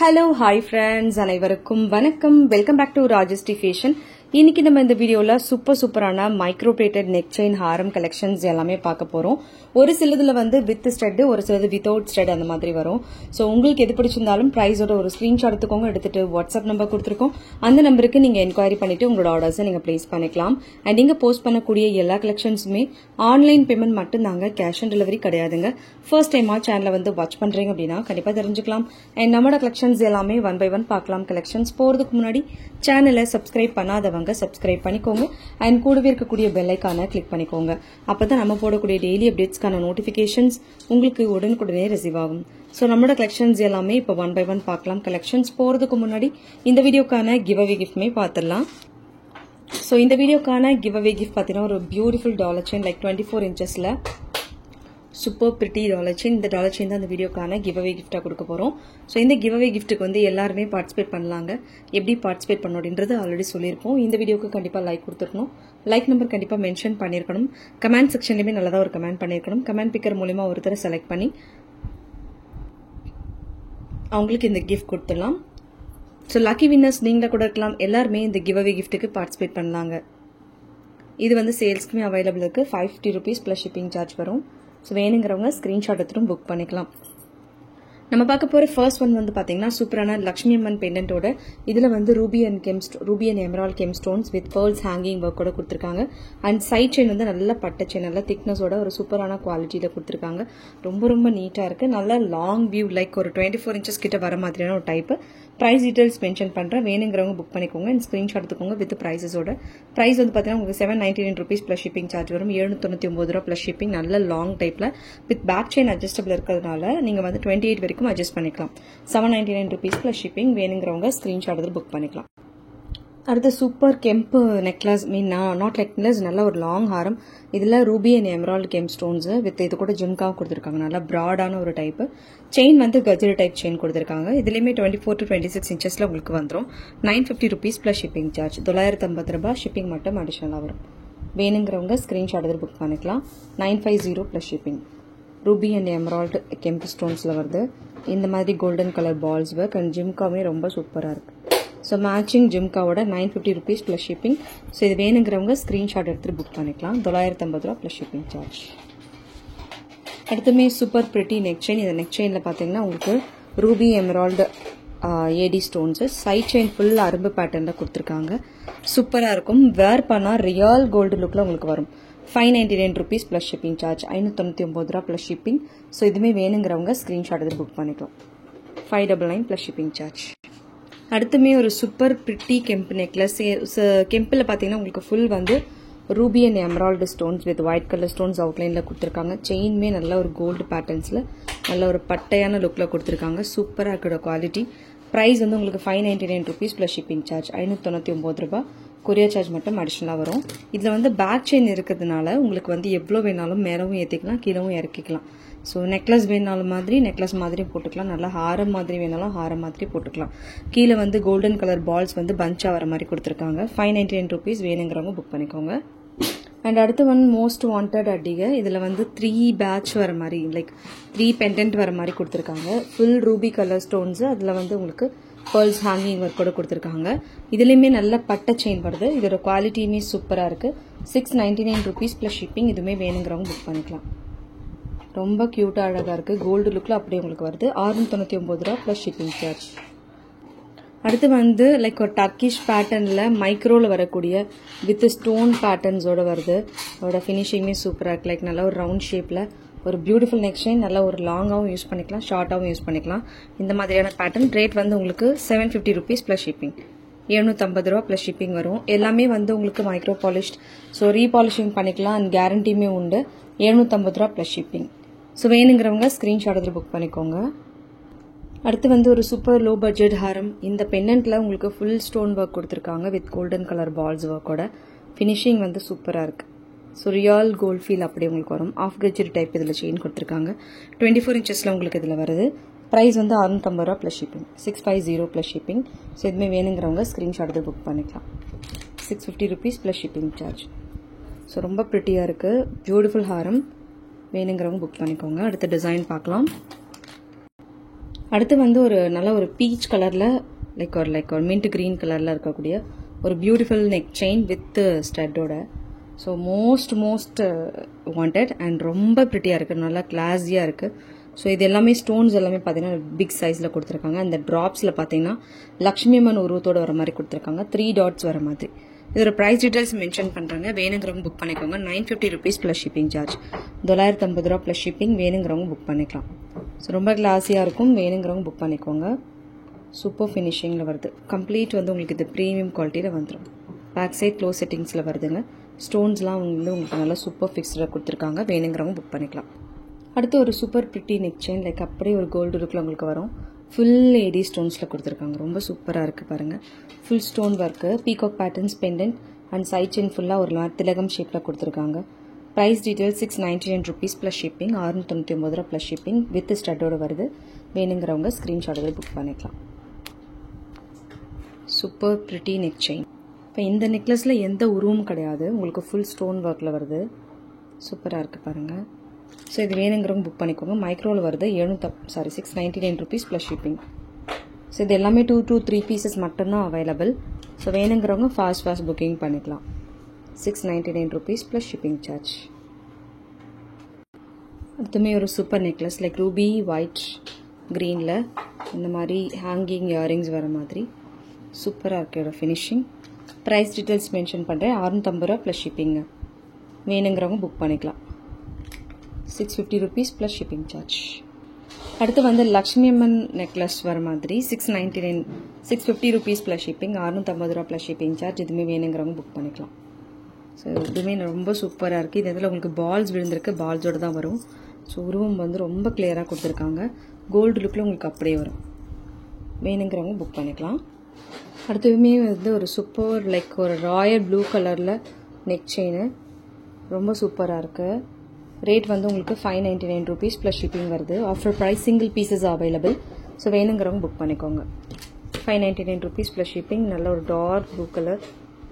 Hello, hi friends, அனைவருக்கும் வணக்கம். Welcome back to Rajashree fashion. இன்னைக்கு நம்ம இந்த வீடியோல சூப்பரான மைக்ரோ பிளேட்டட் நெக் செயின் ஹாரம் கலெக்ஷன்ஸ் எல்லாமே பார்க்க போறோம். ஒரு சிலதுல வந்து வித் ஸ்டட், ஒரு சிலது வித்தவுட் ஸ்டட் அந்த மாதிரி வரும். சோ உங்களுக்கு எது பிடிச்சிருந்தாலும் பிரைஸோட ஒரு ஸ்கிரீன்ஷாட் எடுத்துக்கோங்க. எடுத்துட்டு வாட்ஸ்அப் நம்பர் கொடுத்துருக்கோம். அந்த நம்பருக்கு நீங்க என்கொயரி பண்ணிட்டு உங்களோட ஆர்டர்ஸை நீங்க பிளேஸ் பண்ணிக்கலாம். அண்ட் நீங்க போஸ்ட் பண்ணக்கூடிய எல்லா கலெக்ஷன்ஸுமே ஆன்லைன் பேமெண்ட் மட்டும் தாங்க, கேஷ் ஆன் டெலிவரி கிடையாதுங்க. ஃபர்ஸ்ட் டைமா சேனலை வந்து வாட்ச் பண்றீங்க அப்படின்னா கண்டிப்பா தெரிஞ்சுக்கலாம். அண்ட் நம்மளோட கலெக்ஷன்ஸ் எல்லாமே ஒன் பை ஒன் பார்க்கலாம். கலெக்ஷன்ஸ் போறதுக்கு முன்னாடி சேனலை சப்ஸ்கிரைப் பண்ணாதவங்க சப்ஸ்கிரைப் பண்ணிக்கோங்க. அண்ட் கூடவே இருக்கக்கூடிய பெல் ஐகானை கிளிக் பண்ணிக்கோங்க. அப்பதான் நம்ம போடக்கூடிய டெய்லி அப்டேட்ஸ்க்கான நோட்டிபிகேஷன்ஸ் உங்களுக்கு உடனுக்குடனே ரிசீவ் ஆகும். ஸோ நம்மளோட கலெக்ஷன்ஸ் எல்லாமே இப்போ ஒன் பை ஒன் பார்க்கலாம். கலெக்ஷன்ஸ் போறதுக்கு முன்னாடி இந்த வீடியோக்கான கிவ் அவே கிஃப்ட்மே பார்த்துடலாம். ஸோ இந்த வீடியோக்கான கிவ் அவே கிஃப்ட் பார்த்தீங்கன்னா ஒரு beautiful dollar chain, like 24 inches super pretty dollar chain. இந்த டாலர் செயின் தான் இந்த வீடியோக்கான கிவ் அவே கிஃப்டா கொடுக்க போறோம். ஸோ இந்த கிவ் அவே கிஃப்ட்டுக்கு வந்து எல்லாருமே பார்ட்டிசிபேட் பண்ணலாங்க. எப்படி பார்ட்டிசிபேட் பண்ணணும் அப்படின்றது ஆல்ரெடி சொல்லியிருப்போம். இந்த வீடியோக்கு கண்டிப்பா லைக் கொடுத்துருக்கணும். லைக் நம்பர் கண்டிப்பா மென்ஷன் பண்ணிருக்கணும். கமெண்ட் செக்ஷன்லயுமே நல்லதா ஒரு கமெண்ட் பண்ணிருக்கணும். கமெண்ட் பிக்கர் மூலமா ஒருத்தரை செலக்ட் பண்ணி அவங்களுக்கு இந்த கிஃப்ட் கொடுத்துடலாம். ஸோ லக்கி வின்னர்ஸ் நீங்களா கூட இருக்கலாம். எல்லாருமே இந்த கிவ் அவே கிஃப்ட்டுக்கு பார்ட்டிசிபேட் பண்ணலாங்க. இது வந்து சேல்ஸ்க்குமே அவைலபிள் இருக்கு. 550 rupees பிளஸ் ஷிப்பிங் சார்ஜ் வரும். ஸோ வேணுங்கிறவங்க ஸ்கிரீன்ஷாட் எடுத்துட்டும் புக் பண்ணிக்கலாம். நம்ம பார்க்க போற ஃபர்ஸ்ட் ஒன் வந்து பாத்தீங்கன்னா சூப்பரான லட்சுமி அம்மன் பெண்டன்ட்டோட இதுல வந்து ruby and emerald gem stones with pearls hanging ஒர்க்கோட கொடுத்துருக்காங்க. அண்ட் சைட் செயின் வந்து நல்ல பட்டை செயின், நல்ல திக்னஸோட ஒரு சூப்பரான குவாலிட்டியில கொடுத்துருக்காங்க. ரொம்ப நீட்டா இருக்கு. நல்ல லாங் வியூ, லைக் ஒரு 24 inches கிட்ட வர மாதிரியான ஒரு டைப். பிரைஸ் டீடைல்ஸ் மென்ஷன் பண்றேன். வேணுங்கிறவங்க புக் பண்ணிக்கோங்க. அண்ட் ஸ்கிரீன்ஷாட் எடுத்துக்கோங்க வித் பிரைஸஸோட. பிரைஸ் வந்து பாத்தீங்கன்னா உங்களுக்கு 799 rupees பிளஸ் ஷிப்பிங் சார்ஜ் வரும். 799 பிளஸ் ஷிப்பிங். நல்ல லாங் டைப்ல வித் பேக் செயின் அட்ஜஸ்டபிள் இருக்கிறதுனால நீங்க வந்து 28 வரைக்கும் அட்ஜஸ்ட் பண்ணிக்கலாம். 799 rupees பிளஸ் ஷிப்பிங். வேணுங்கிறவங்க ஸ்கிரீன்ஷாட் எடுத்து புக் பண்ணிக்கலாம். அடுத்து சூப்பர் கெம்பு நெக்லஸ், நாட் நெக்லஸ், நல்ல ஒரு லாங் ஹாரம். இதுல Ruby and emerald gem stones with இது கூட ஜும்காவும் கொடுத்துருக்காங்க. நல்லா பிராடான ஒரு டைப். செயின் வந்து கஜ்ரி டைப் செயின் கொடுத்துருக்காங்க. இதுலயுமே 24 to 26 inches உங்களுக்கு வந்துடும். 950 rupees பிளஸ் ஷிப்பிங் சார்ஜ். 950 ரூபாய் ஷிப்பிங் மட்டும் அடிஷனலா வரும். வேணுங்கிறவங்க ஸ்கிரீன்ஷாட் எடுத்து புக் பண்ணிக்கலாம். 950 plus shipping. Ruby and emerald கெம்பு ஸ்டோன்ஸ்ல வருது. இந்த மாதிரி golden colour balls work and ஜிம்காவே ரொம்ப சூப்பரா இருக்கு. ஸோ மேட்சிங் ஜிம்காவோட 950 rupees பிளஸ் ஷிப்பிங். ஸோ இது வேணுங்கிறவங்க ஸ்கிரீன்ஷாட் எடுத்துட்டு புக் பண்ணிக்கலாம். 950 ரூபா பிளஸ் ஷிப்பிங் சார்ஜ். அடுத்துமே சூப்பர் பிரிட்டி நெக் செயின். இந்த நெக் செயின்ல பாத்தீங்கன்னா உங்களுக்கு ruby emerald AD stones, side chain full அரும்பு பேட்டர்ன்ல கொடுத்துருக்காங்க. சூப்பரா இருக்கும். வேர் பண்ணா ரியல் கோல்டு லுக்ல உங்களுக்கு வரும். 599 rupees பிளஸ் ஷிப்பிங் சார்ஜ். 599 ரூபா பிளஸ் ஷிப்பிங். ஸோ இதுமே வேணுங்கிறவங்க ஸ்கிரீன்ஷாட் எடுத்து புக் பண்ணிக்கலாம். 599 பிளஸ் ஷிப்பிங் சார்ஜ். அடுத்துமே ஒரு சூப்பர் பிரிட்டி கெம்பு நெக்லஸ். கெம்பில் பார்த்தீங்கன்னா உங்களுக்கு ஃபுல் வந்து ruby and emerald stones with white colour stones அவுட்லைன்ல கொடுத்துருக்காங்க. செயின்மே நல்ல ஒரு கோல்டு பேட்டர்ன்ஸ்ல நல்ல ஒரு பட்டையான லுக்ல கொடுத்துருக்காங்க. சூப்பராக இருக்கிற குவாலிட்டி. பிரைஸ் வந்து உங்களுக்கு 599 rupees பிளஸ் ஷிப்பிங் சார்ஜ். 599 ரூபாய். கொரியர் சார்ஜ் மட்டும் அடிஷனலாக வரும். இதில் வந்து பேக் செயின் இருக்கிறதுனால உங்களுக்கு வந்து எவ்வளோ வேணாலும் மேலவும் ஏற்றிக்கலாம், கீழவும் இறக்கிக்கலாம். ஸோ நெக்லஸ் வேணாலும் மாதிரி நெக்லஸ் மாதிரி போட்டுக்கலாம். நல்லா ஹாரம் மாதிரி வேணாலும் ஹாரம் மாதிரி போட்டுக்கலாம். கீழே வந்து கோல்டன் கலர் பால்ஸ் வந்து பஞ்சா வர மாதிரி கொடுத்துருக்காங்க. 599 rupees. வேணுங்கிறவங்க புக் பண்ணிக்கோங்க. அண்ட் அடுத்து வந்து மோஸ்ட் வாண்டட் அடிகை. இதில் வந்து 3 பேட்ச் வர மாதிரி, லைக் 3 பெண்டன்ட் வர மாதிரி கொடுத்துருக்காங்க. Full Ruby colour stones. அதில் வந்து உங்களுக்கு பேர்ல்ஸ் ஹேங்கிங் ஒர்க் கூட கொடுத்துருக்காங்க. இதுலயுமே நல்ல பட்டை செயின் வருது. இதோட குவாலிட்டியுமே சூப்பரா இருக்கு. 699 rupees பிளஸ் ஷிப்பிங். இதுவுமே வேணுங்கிறவங்க புக் பண்ணிக்கலாம். ரொம்ப கியூட்டா அழகா இருக்கு. கோல்டு லுக்ல அப்படியே உங்களுக்கு வருது. 699 ரூபா பிளஸ் ஷிப்பிங் சார்ஜ். அடுத்து வந்து லைக் ஒரு டர்க்கிஷ் பேட்டர்ன்ல மைக்ரோல வரக்கூடிய வித் ஸ்டோன் பேட்டர்ன்ஸோட வருது. அதோட ஃபினிஷிங்குமே சூப்பரா இருக்கு. லைக் நல்ல ஒரு ரவுண்ட் ஷேப்ல ஒரு பியூட்டிஃபுல் நெக் செயின். நல்லா ஒரு லாங்காகவும் யூஸ் பண்ணிக்கலாம், ஷார்ட்டாகவும் யூஸ் பண்ணிக்கலாம். இந்த மாதிரியான பேட்டர்ன். ரேட் வந்து உங்களுக்கு 750 rupees பிளஸ் ஷிப்பிங். 750 ரூபா பிளஸ் ஷிப்பிங் வரும். எல்லாமே வந்து உங்களுக்கு மைக்ரோ பாலிஷ்ட். ஸோ ரீபாலிஷிங் பண்ணிக்கலாம் அண்ட் கேரண்டியுமே உண்டு. 750 ரூபா பிளஸ் ஷிப்பிங். ஸோ வேணுங்கிறவங்க ஸ்கிரீன்ஷாட் எடுத்து புக் பண்ணிக்கோங்க. அடுத்து வந்து ஒரு சூப்பர் லோ பட்ஜெட் ஹாரம். இந்த பெண்டன்ட்ல உங்களுக்கு ஃபுல் ஸ்டோன் ஒர்க் கொடுத்துருக்காங்க வித் கோல்டன் கலர் பால்ஸ் ஒர்க்கோட. ஃபினிஷிங் வந்து சூப்பரா இருக்கு. ஸோ ரியல் கோல்ட் ஃபீல் அப்படி உங்களுக்கு வரும். ஆஃப் கஜ்ரி டைப் இதில் செயின் கொடுத்துருக்காங்க. 24 inchesல உங்களுக்கு இதில் வருது. ப்ரைஸ் வந்து 650 ரூபா plus shipping. 650 plus shipping. So இதுமே வேணுங்கிறவங்க ஸ்கிரீன்ஷாட் எடுத்து புக் பண்ணிக்கலாம். 650 rupees plus shipping charge. So ரொம்ப பிரிட்டியா இருக்கு. பியூட்டிஃபுல் ஹாரம். வேணுங்கிறவங்க புக் பண்ணிக்கோங்க. அடுத்த டிசைன் பார்க்கலாம். அடுத்து வந்து ஒரு நல்ல ஒரு பீச் கலரில் லைக் ஒரு மின்ட் க்ரீன் கலரில் இருக்கக்கூடிய ஒரு பியூட்டிஃபுல் நெக் செயின் வித் ஸ்டட்டோட. ஸோ மோஸ்ட் வாண்டட் அண்ட் ரொம்ப ப்ரிட்டியாக இருக்குது, நல்லா கிளாஸியாக இருக்குது. ஸோ இது எல்லாமே ஸ்டோன்ஸ் எல்லாமே பார்த்தீங்கன்னா பிக் சைஸில் கொடுத்துருக்காங்க. அந்த ட்ராப்ஸில் பார்த்தீங்கன்னா லக்ஷ்மி அம்மன் உருவத்தோடு வர மாதிரி கொடுத்துருக்காங்க, 3 டாட்ஸ் வர மாதிரி. இதோட ப்ரைஸ் டீட்டெயில்ஸ் மென்ஷன் பண்ணுறாங்க, வேணுங்கிறவங்க புக் பண்ணிக்கோங்க. 950 rupees ப்ளஸ் ஷிப்பிங் சார்ஜ், 950 ரூபா ப்ளஸ் ஷிப்பிங். வேணுங்கிறவங்க புக் பண்ணிக்கலாம். ஸோ ரொம்ப கிளாஸியாக இருக்கும், வேணுங்கிறவங்க புக் பண்ணிக்கோங்க. சூப்பர் ஃபினிஷிங்கில் வருது. கம்ப்ளீட் வந்து உங்களுக்கு இது ப்ரீமியம் குவாலிட்டியில் வந்துடும். பேக் சைட் க்ளோஸ் செட்டிங்ஸில் வருதுங்க. ஸ்டோன்ஸ்லாம் வந்து உங்களுக்கு நல்லா சூப்பர் ஃபிக்ஸ்டாக கொடுத்துருக்காங்க, வேணுங்கிறவங்க புக் பண்ணிக்கலாம். அடுத்து ஒரு super pretty neck chain, like அப்படியே ஒரு கோல்டு லுக்கில் உங்களுக்கு வரும். ஃபுல் ஏடி ஸ்டோன்ஸில் கொடுத்துருக்காங்க, ரொம்ப சூப்பராக இருக்குது பாருங்கள். Full stone work, peacock patterns, pendant and side chain ஃபுல்லாக ஒரு திலகம் ஷேப்பில் கொடுத்துருக்காங்க. Price detail 699 rupees plus shipping, 699 ரூபா ப்ளஸ் ஷிப்பிங் வித் ஸ்டட்டோடு வருது. வேணுங்கிறவங்க ஸ்க்ரீன்ஷாட்டோட புக் பண்ணிக்கலாம். Super pretty neck chain. இப்போ இந்த நெக்லஸில் எந்த உருவமும் கிடையாது, உங்களுக்கு ஃபுல் ஸ்டோன் ஒர்க்கில் வருது. சூப்பராக இருக்குது பாருங்கள். ஸோ இது வேணுங்கிறவங்க புக் பண்ணிக்கோங்க. மைக்ரோவில் வருது, 699 rupees ப்ளஸ் ஷிப்பிங். ஸோ இது எல்லாமே 2 to 3 pieces மட்டும்தான் அவைலபிள். ஸோ வேணுங்கிறவங்க ஃபாஸ்ட் புக்கிங் பண்ணிக்கலாம். 699 rupees ப்ளஸ் ஷிப்பிங் சார்ஜ். அடுத்துமே ஒரு super necklace, like Ruby white க்ரீனில் இந்த மாதிரி ஹேங்கிங் இயரிங்ஸ் வர மாதிரி சூப்பராக இருக்கிற ஃபினிஷிங். ப்ரைஸ் டீட்டெயில்ஸ் மென்ஷன் பண்ணுறேன், 650 ரூபா ப்ளஸ் ஷிப்பிங்க. வேணுங்கிறவங்க புக் பண்ணிக்கலாம். 650 rupees ப்ளஸ் ஷிப்பிங் சார்ஜ். அடுத்து வந்து லக்ஷ்மி அம்மன் நெக்லஸ் வர மாதிரி 650 rupees ப்ளஸ் ஷிப்பிங், 650 ரூபா ப்ளஸ் ஷிப்பிங் சார்ஜ். இதுவுமே வேணுங்கிறவங்க புக் பண்ணிக்கலாம். ஸோ இதுவுமே ரொம்ப சூப்பராக இருக்குது. இது இதில் உங்களுக்கு பால்ஸ் விழுந்திருக்கு, பால்ஸோடு தான் வரும். ஸோ உருவம் வந்து ரொம்ப கிளியராக கொடுத்துருக்காங்க, கோல்டு லுக்கில் உங்களுக்கு அப்படியே வரும். வேணுங்கிறவங்க புக் பண்ணிக்கலாம். அடுத்ததுமே வந்து ஒரு சூப்பர் லைக் ஒரு ராயல் ப்ளூ கலரில் நெக் செயின், ரொம்ப சூப்பராக இருக்குது. ரேட் வந்து உங்களுக்கு 599 rupees ப்ளஸ் ஷிப்பிங் வருது. Offer price single pieces available. So வேணுங்கிறவங்க புக் பண்ணிக்கோங்க. 599 rupees ப்ளஸ் ஷிப்பிங். நல்ல ஒரு டார்க் ப்ளூ கலர்,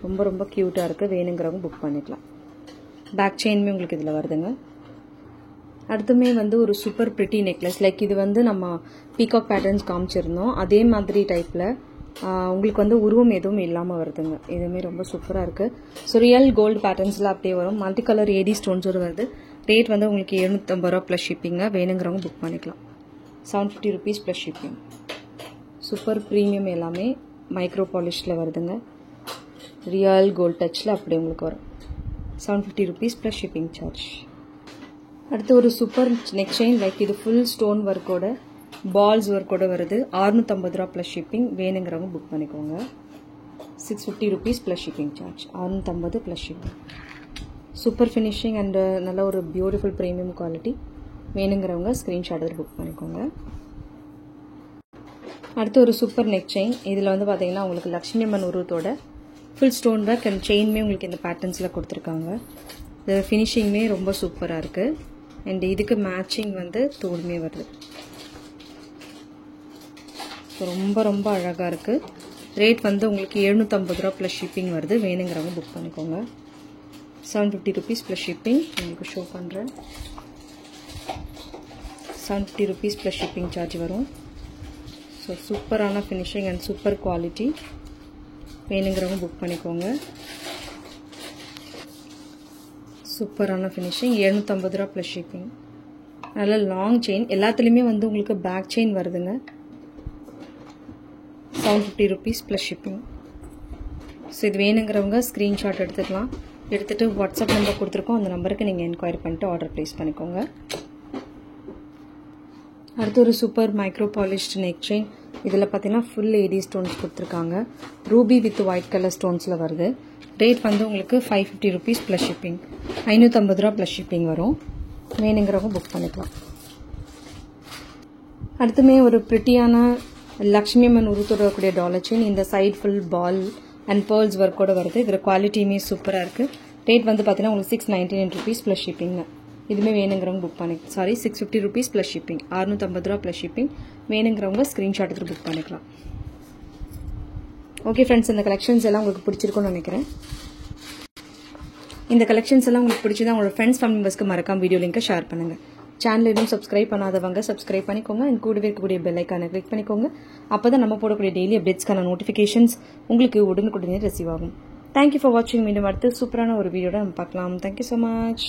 ரொம்ப க்யூட்டாக இருக்குது. வேணுங்கிறவங்க புக் பண்ணிக்கலாம். பேக் செயினுமே உங்களுக்கு இதில் வருதுங்க. அடுத்துமே வந்து ஒரு சூப்பர் ப்ரிட்டி நெக்லஸ், லைக் இது வந்து நம்ம பீகாக் பேட்டர்ன்ஸ் காமிச்சிருந்தோம், அதே மாதிரி டைப்பில் உங்களுக்கு வந்து உருவம் எதுவும் இல்லாமல் வருதுங்க. இதுவுமே ரொம்ப சூப்பராக இருக்குது. ஸோ ரியல் கோல்டு பேட்டர்ன்ஸில் அப்படியே வரும், மல்டி கலர் ஏடி ஸ்டோன்ஸோடு வருது. ரேட் வந்து உங்களுக்கு 750 ரூபா ப்ளஸ் ஷிப்பிங்க. வேணுங்கிறவங்க புக் பண்ணிக்கலாம். 750 rupees plus shipping. Super premium, எல்லாமே மைக்ரோ பாலிஷில் வருதுங்க. ரியல் கோல்ட் டச்சில் அப்படியே உங்களுக்கு வரும். 750 rupees ப்ளஸ் ஷிப்பிங் சார்ஜ். அடுத்து ஒரு சூப்பர் நெக் செயின், லைக் இது ஃபுல் ஸ்டோன் ஒர்க்கோட பால்ஸ் ஒர்க்கோட வருது. 650 ரூபா ப்ளஸ் ஷிப்பிங். வேணுங்கிறவங்க புக் பண்ணிக்கோங்க. 650 rupees plus shipping charge, 650 plus shipping. Super finishing and நல்ல ஒரு பியூட்டிஃபுல் ப்ரீமியம் குவாலிட்டி. வேணுங்கிறவங்க ஸ்க்ரீன்ஷாட் எடுத்து புக் பண்ணிக்கோங்க. அடுத்து ஒரு சூப்பர் நெக் செயின், இதில் வந்து பார்த்தீங்கன்னா உங்களுக்கு Lakshmi Amman உருவத்தோட full stone work and செயின்மே உங்களுக்கு இந்த பேட்டர்ன்ஸில் கொடுத்துருக்காங்க. இது ஃபினிஷிங்குமே ரொம்ப சூப்பராக இருக்குது. அண்ட் இதுக்கு மேட்சிங் வந்து தோடுமே வருது. ஸோ ரொம்ப அழகாக இருக்குது. ரேட் வந்து உங்களுக்கு 750 ரூபா ப்ளஸ் ஷிப்பிங் வருது. வேணுங்கிறவங்க புக் பண்ணிக்கோங்க. 750 rupees ப்ளஸ் ஷிப்பிங். உங்களுக்கு ஷோ பண்ணுறேன். 750 rupees ப்ளஸ் ஷிப்பிங் சார்ஜ் வரும். ஸோ சூப்பரான ஃபினிஷிங் அண்ட் சூப்பர் குவாலிட்டி. வேணுங்கிறவங்க புக் பண்ணிக்கோங்க. சூப்பரான ஃபினிஷிங், 750 ரூபா ப்ளஸ் ஷிப்பிங். நல்ல லாங் செயின், எல்லாத்துலேயுமே வந்து உங்களுக்கு பேக் செயின் வருதுங்க. 750 rupees ப்ளஸ் ஷிப்பிங். ஸோ இது வேணுங்கிறவங்க ஸ்க்ரீன்ஷாட் எடுத்துக்கலாம். எடுத்துகிட்டு வாட்ஸ்அப் நம்பர் கொடுத்துருக்கோம், அந்த நம்பருக்கு நீங்கள் என்கொயரி பண்ணிட்டு ஆர்டர் ப்ளேஸ் பண்ணிக்கோங்க. அடுத்து ஒரு super micro polished neck chain. இதில் பார்த்தீங்கன்னா ஃபுல் ஏடி ஸ்டோன்ஸ் கொடுத்துருக்காங்க. ரூபி வித் ஒயிட் கலர் ஸ்டோன்ஸில் வருது. ரேட் வந்து உங்களுக்கு 550 rupees ப்ளஸ் ஷிப்பிங், 550 ரூபா ப்ளஸ் ஷிப்பிங் வரும். வேணுங்கிறவங்க புக் பண்ணிக்கலாம். அடுத்துமே ஒரு ப்ரிட்டியான லக்ஷ்மி அம்மன் உருவத்தோட வரக்கூடிய டாலர் செயின். இந்த side full ball and pearls ஒர்க்கோட வருது. இதில் குவாலிட்டியுமே சூப்பராக இருக்குது. ரேட் வந்து பார்த்தீங்கன்னா உங்களுக்கு 699 rupees ப்ளஸ் ஷிப்பிங்க. இதுவுமே வேணுங்கிறவங்க புக் பண்ணி 650 rupees ப்ளஸ் ஷிப்பிங், 650 ரூபா ப்ளஸ் ஷிப்பிங். வேணுங்கிறவங்க ஸ்க்ரீன்ஷாட் எடுத்து புக் பண்ணிக்கலாம். ஓகே ஃப்ரெண்ட்ஸ், இந்த கலெக்ஷன்ஸ் எல்லாம் உங்களுக்கு பிடிச்சிருக்கும்னு நினைக்கிறேன். இந்த கலெக்ஷன்ஸ் எல்லாம் உங்களுக்கு பிடிச்சதா உங்களோட ஃப்ரெண்ட்ஸ் ஃபேமிலி மெம்பர்ஸ்க்கு மறக்காம வீடியோ லிங்கை ஷேர் பண்ணுங்கள். சேனல் இன்னும் சப்ஸ்கிரைப் பண்ணாதவங்க சப்ஸ்கிரைப் பண்ணிக்கோங்க. அண்ட் கூடவே இருக்கக்கூடிய பெல் ஐக்கானை கிளிக் பண்ணிக்கோங்க. அப்போ தான் நம்ம போடக்கூடிய டெய்லி அப்டேட்ஸ்க்கான நோட்டிஃபிகேஷன்ஸ் உங்களுக்கு உடனுக்குடனே ரிசீவ் ஆகும். தேங்க்யூ ஃபார் வாட்சிங். மீண்டும் அடுத்து சூப்பரான ஒரு வீடியோட நம்ம பார்க்கலாம். Thank you so much.